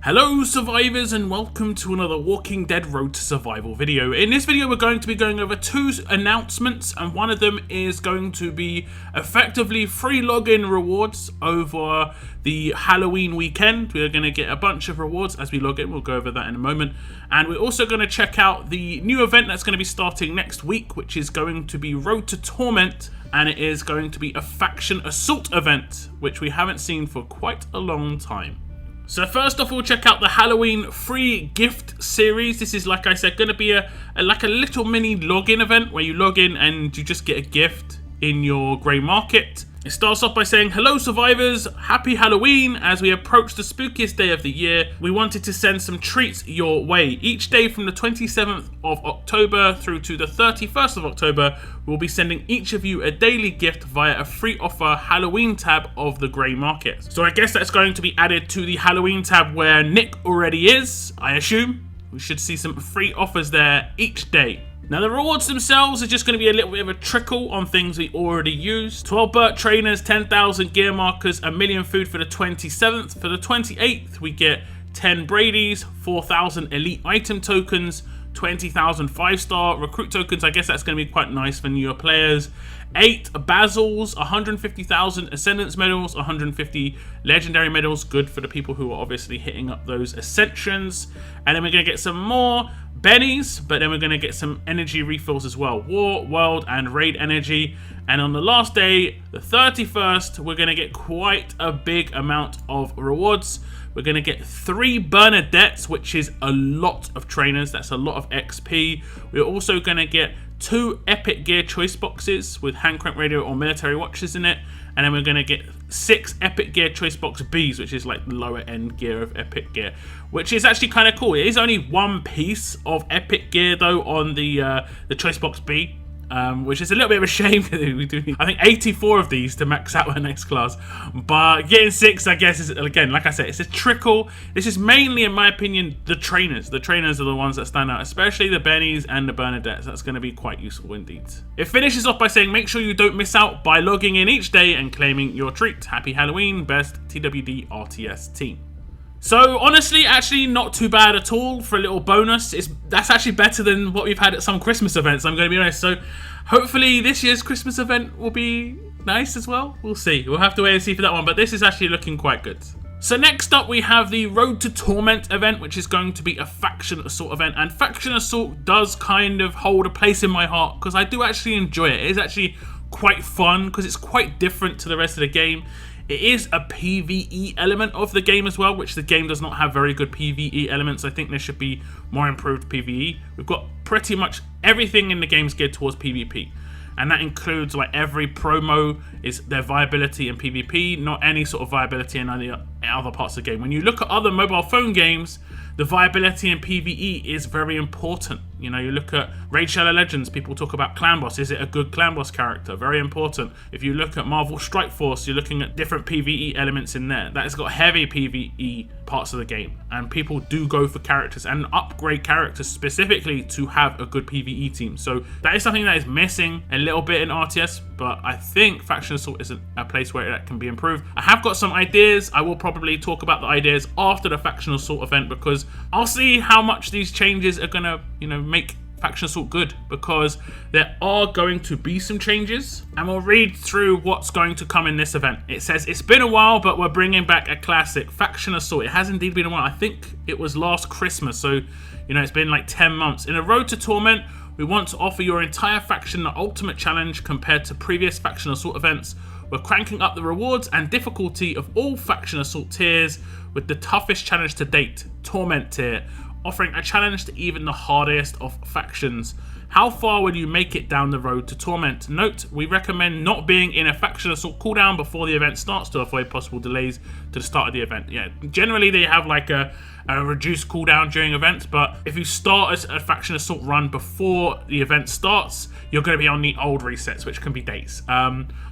Hello survivors and welcome to another Walking Dead Road to Survival video. In this video we're going to be going over two announcements, and one of them is going to be effectively free login rewards over the Halloween weekend. We're going to get a bunch of rewards as we log in, we'll go over that in a moment. And we're also going to check out the new event that's going to be starting next week, which is going to be Road to Torment, and it is going to be a faction assault event, which we haven't seen for quite a long time. So first off, we'll check out the Halloween free gift series. This is, like I said, going to be a little mini login event where you log in and you just get a gift in your grey market. It starts off by saying, hello survivors, happy Halloween. As we approach the spookiest day of the year, we wanted to send some treats your way. Each day from the 27th of October through to the 31st of October, we'll be sending each of you a daily gift via a free offer Halloween tab of the grey market. So I guess that's going to be added to the Halloween tab where Nick already is, I assume. We should see some free offers there each day. Now the rewards themselves are just going to be a little bit of a trickle on things we already use. 12 Burt trainers, 10,000 gear markers, a million food for the 27th. For the 28th we get 10 Brady's, 4,000 elite item tokens, 20,000 5-star recruit tokens. I guess that's going to be quite nice for newer players. 8 Bazils, 150,000 Ascendance medals, 150 Legendary medals, good for the people who are obviously hitting up those Ascensions. And then we're going to get some more Bennies, but then we're going to get some energy refills as well. War, World, and Raid energy. And on the last day, the 31st, we're going to get quite a big amount of rewards. We're going to get 3 Bernadettes, which is a lot of trainers. That's a lot of XP. We're also going to get 2 Epic Gear choice boxes with hand crank radio or military watches in it. And then we're going to get 6 Epic Gear choice box Bs, which is like the lower end gear of Epic Gear, which is actually kind of cool. It is only one piece of Epic Gear though on the choice box B. Which is a little bit of a shame because we do need, I think, 84 of these to max out our next class. But getting 6, I guess, is, again, like I said, it's a trickle. This is mainly, in my opinion, the trainers. The trainers are the ones that stand out, especially the Bennies and the Bernadettes. That's going to be quite useful indeed. It finishes off by saying, make sure you don't miss out by logging in each day and claiming your treat. Happy Halloween, best TWD RTS team. So honestly, actually not too bad at all for a little bonus. That's actually better than what we've had at some Christmas events, I'm going to be honest. So hopefully this year's Christmas event will be nice as well. We'll see. We'll have to wait and see for that one, but this is actually looking quite good. So next up we have the Road to Torment event, which is going to be a faction assault event. And faction assault does kind of hold a place in my heart because I do actually enjoy it. It is actually quite fun because it's quite different to the rest of the game. It is a PvE element of the game as well, which the game does not have very good PvE elements. I think there should be more improved PvE. We've got pretty much everything in the game's geared towards PvP. And that includes, like, every promo is their viability in PvP, not any sort of viability in any other parts of the game. When you look at other mobile phone games, the viability in PvE is very important. You know, you look at Raid Shadow Legends, people talk about Clan Boss. Is it a good Clan Boss character? Very important. If you look at Marvel Strike Force, you're looking at different PvE elements in there. That has got heavy PvE parts of the game. And people do go for characters and upgrade characters specifically to have a good PvE team. So that is something that is missing a little bit in RTS, but I think Faction Assault is a place where that can be improved. I have got some ideas. I will probably talk about the ideas after the Faction Assault event because I'll see how much these changes are gonna, make Faction Assault good, because there are going to be some changes, and we'll read through what's going to come in this event. It says, it's been a while, but we're bringing back a classic, Faction Assault. It has indeed been a while. I think it was last Christmas, so, it's been like 10 months. In a Road to Torment, we want to offer your entire faction the ultimate challenge compared to previous Faction Assault events. We're cranking up the rewards and difficulty of all Faction Assault tiers with the toughest challenge to date, Torment tier, offering a challenge to even the hardest of factions. How far will you make it down the road to Torment? Note, we recommend not being in a Faction Assault cooldown before the event starts to avoid possible delays to the start of the event. Yeah, generally they have like a reduced cooldown during events, but if you start a Faction Assault run before the event starts, you're going to be on the old resets, which can be days.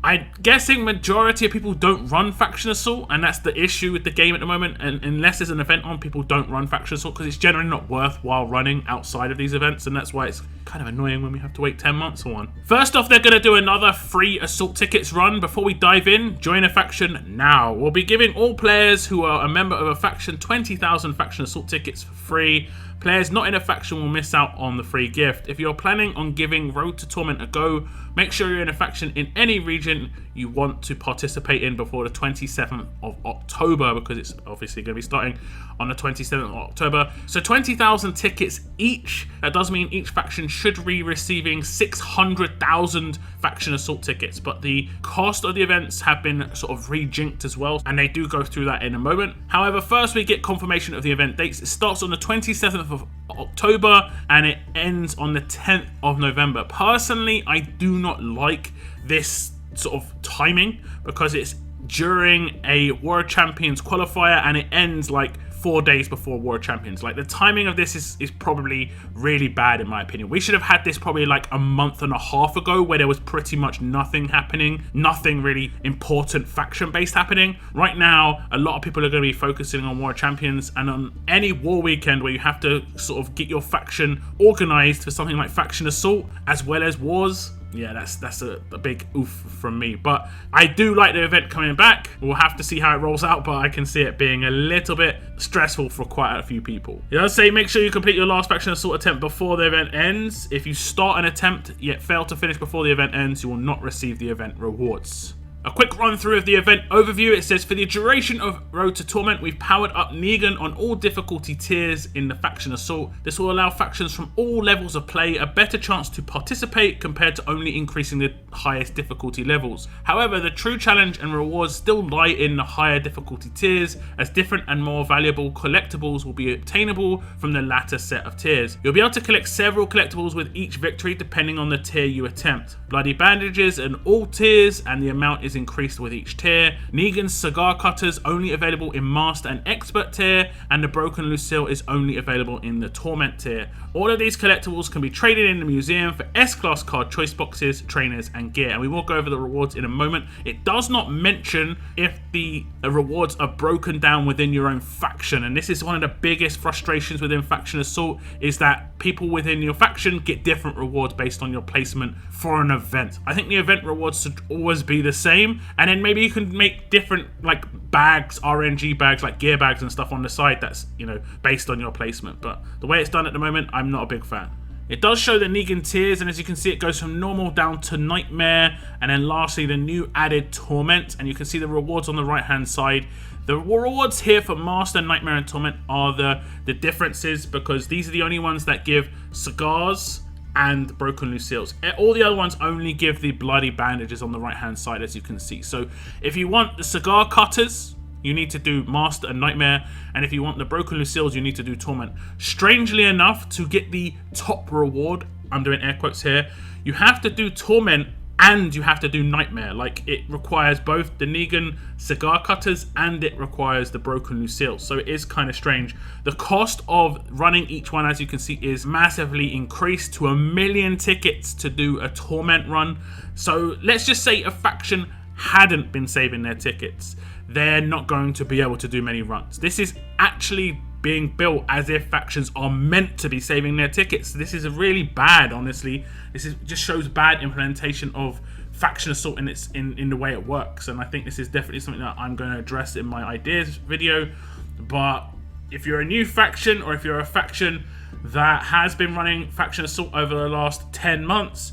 I'm guessing majority of people don't run Faction Assault, and that's the issue with the game at the moment. And unless there's an event on, people don't run Faction Assault because it's generally not worthwhile running outside of these events, and that's why it's kind of annoying when we have to wait 10 months for one. First off, they're going to do another free Assault tickets run. Before we dive in, join a faction now. We'll be giving all players who are a member of a faction 20,000 Faction Assault tickets for free. Players not in a faction will miss out on the free gift. If you're planning on giving Road to Torment a go, make sure you're in a faction in any region you want to participate in before the 27th of October, because it's obviously going to be starting on the 27th of October. So 20,000 tickets each. That does mean each faction should be receiving 600,000 Faction Assault tickets, but the cost of the events have been sort of rejinked as well, and they do go through that in a moment. However, first we get confirmation of the event dates. It starts on the 27th of October and it ends on the 10th of November. Personally, I do not like this sort of timing because it's during a World Champions qualifier and it ends like 4 days before World Champions. Like, the timing of this is probably really bad in my opinion. We should have had this probably like a month and a half ago, where there was pretty much nothing happening, nothing really important faction based happening. Right now, a lot of people are going to be focusing on World Champions and on any war weekend where you have to sort of get your faction organized for something like Faction Assault as well as wars. Yeah, that's a big oof from me. But I do like the event coming back. We'll have to see how it rolls out, but I can see it being a little bit stressful for quite a few people. It does say make sure you complete your last Faction Assault attempt before the event ends. If you start an attempt yet fail to finish before the event ends, you will not receive the event rewards. A quick run through of the event overview. It says, for the duration of Road to Torment, we've powered up Negan on all difficulty tiers in the Faction Assault. This will allow factions from all levels of play a better chance to participate compared to only increasing the highest difficulty levels. However, the true challenge and rewards still lie in the higher difficulty tiers, as different and more valuable collectibles will be obtainable from the latter set of tiers. You'll be able to collect several collectibles with each victory depending on the tier you attempt. Bloody bandages in all tiers, and the amount is increased with each tier. Negan's cigar cutters only available in Master and Expert tier, and the Broken Lucille is only available in the Torment tier. All of these collectibles can be traded in the museum for S-Class card choice boxes, trainers and gear, and we will go over the rewards in a moment. It does not mention if the rewards are broken down within your own faction, and this is one of the biggest frustrations within Faction Assault, is that people within your faction get different rewards based on your placement for an event. I think the event rewards should always be the same, and then maybe you can make different like bags, RNG bags, like gear bags and stuff on the side that's, you know, based on your placement. But the way it's done at the moment, I'm not a big fan. It does show the Negan tiers, and as you can see, it goes from normal down to Nightmare, and then lastly the new added Torment, and you can see the rewards on the right hand side. The rewards here for Master, Nightmare and Torment are the differences, because these are the only ones that give cigars and Broken Lucille's. All the other ones only give the bloody bandages on the right hand side, as you can see. So if you want the cigar cutters, you need to do Master and Nightmare, and if you want the Broken Lucille's, you need to do Torment. Strangely enough, to get the top reward, I'm doing air quotes here, you have to do Torment and you have to do Nightmare. Like, it requires both the Negan cigar cutters and it requires the Broken Lucille. So it is kind of strange. The cost of running each one, as you can see, is massively increased to 1 million tickets to do a Torment run. So let's just say a faction hadn't been saving their tickets. They're not going to be able to do many runs. This is actually being built as if factions are meant to be saving their tickets. This is really bad, honestly. Just shows bad implementation of Faction Assault in the way it works, and I think this is definitely something that I'm going to address in my ideas video. But if you're a new faction, or if you're a faction that has been running Faction Assault over the last 10 months,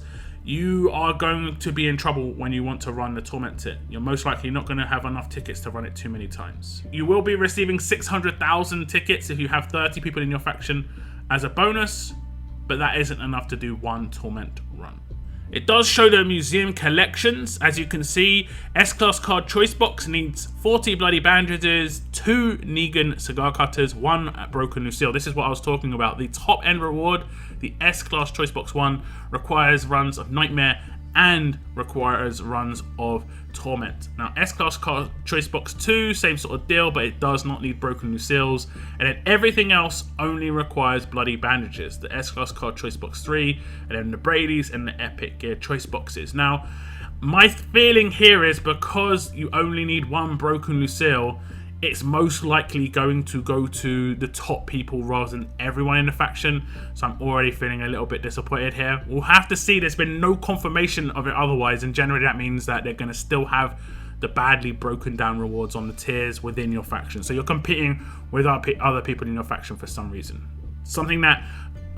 you are going to be in trouble when you want to run the Torment tier. You're most likely not going to have enough tickets to run it too many times. You will be receiving 600,000 tickets if you have 30 people in your faction as a bonus, but that isn't enough to do one Torment run. It does show the museum collections. As you can see, S-Class card choice box needs 40 bloody bandages, 2 Negan cigar cutters, 1 Broken Lucille. This is what I was talking about. The top end reward, the S-Class choice box 1, requires runs of Nightmare and requires runs of Torment. Now, S-Class card choice box 2, same sort of deal, but it does not need Broken Lucille's. And then everything else only requires bloody bandages. The S-Class card choice box 3, and then the Brady's and the Epic gear choice boxes. Now, My feeling here is because you only need one broken Lucille, it's most likely going to go to the top people rather than everyone in the faction. So I'm already feeling a little bit disappointed here. We'll have to see. There's been no confirmation of it otherwise, and generally that means that they're going to still have the badly broken down rewards on the tiers within your faction. So you're competing with other people in your faction for some reason. Something that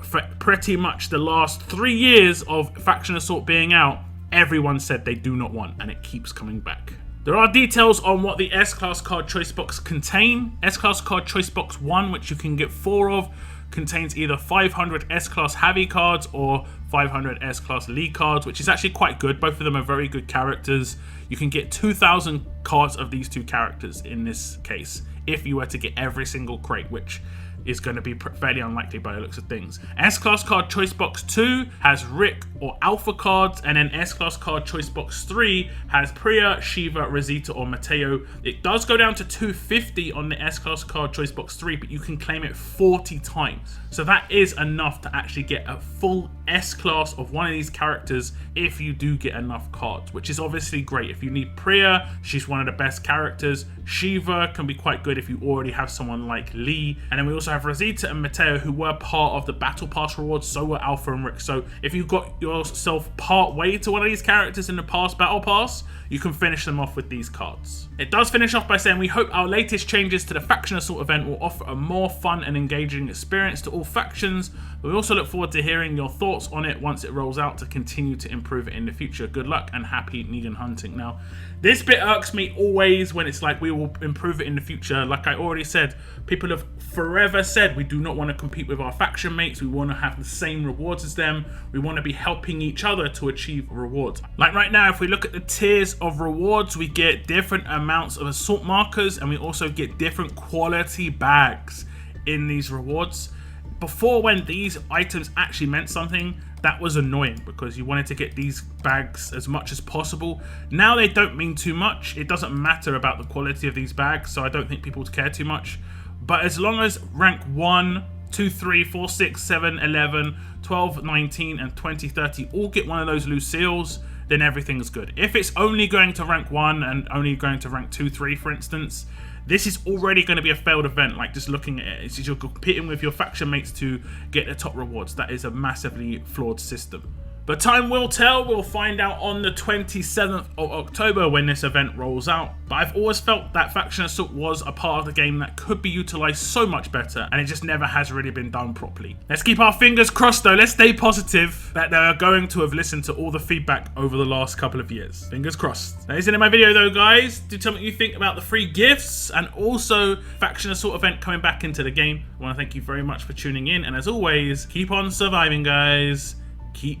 for pretty much the last 3 years of Faction Assault being out, everyone said they do not want, and it keeps coming back. There are details on what the S-Class card choice box contain. S-Class card choice box 1, which you can get 4 of, contains either 500 S-Class Heavy cards or 500 S-Class League cards, which is actually quite good. Both of them are very good characters. You can get 2,000 cards of these two characters in this case, if you were to get every single crate, which is going to be fairly unlikely by the looks of things. S-Class card choice box 2 has Rick or Alpha cards, and then S-Class card choice box 3 has Priya, Shiva, Rosita, or Mateo. It does go down to 250 on the S-Class card choice box 3, but you can claim it 40 times. So that is enough to actually get a full S-Class of one of these characters if you do get enough cards, which is obviously great. If you need Priya, she's one of the best characters. Shiva can be quite good if you already have someone like Lee. And then we also have Rosita and Mateo, who were part of the Battle Pass rewards, so were Alpha and Rick. So if you got yourself part way to one of these characters in the past Battle Pass, you can finish them off with these cards. It does finish off by saying, we hope our latest changes to the Faction Assault event will offer a more fun and engaging experience to all factions. But we also look forward to hearing your thoughts on it once it rolls out to continue to improve it in the future. Good luck and happy Negan hunting. Now, this bit irks me always when it's like we will improve it in the future. Like I already said, people have forever said we do not want to compete with our faction mates. We want to have the same rewards as them. We want to be helping each other to achieve rewards. Like right now, if we look at the tiers of rewards, we get different amounts of assault markers, and we also get different quality bags in these rewards. Before, when these items actually meant something, that was annoying because you wanted to get these bags as much as possible. Now they don't mean too much. It doesn't matter about the quality of these bags, so I don't think people care too much. But as long as rank 1, 2, 3, 4, 6, 7, 11, 12, 19, and 20, 30 all get one of those Lucille's, then everything's good. If it's only going to rank 1 and only going to rank 2, 3, for instance, this is already going to be a failed event. Like, just looking at it, it's just you're competing with your faction mates to get the top rewards. That is a massively flawed system. But time will tell. We'll find out on the 27th of October when this event rolls out. But I've always felt that Faction Assault was a part of the game that could be utilized so much better, and it just never has really been done properly. Let's keep our fingers crossed though. Let's stay positive that they're going to have listened to all the feedback over the last couple of years. Fingers crossed. That is it in my video though, guys. Do tell me what you think about the free gifts and also Faction Assault event coming back into the game. I want to thank you very much for tuning in, and as always, keep on surviving, guys. Keep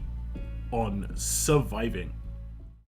on surviving.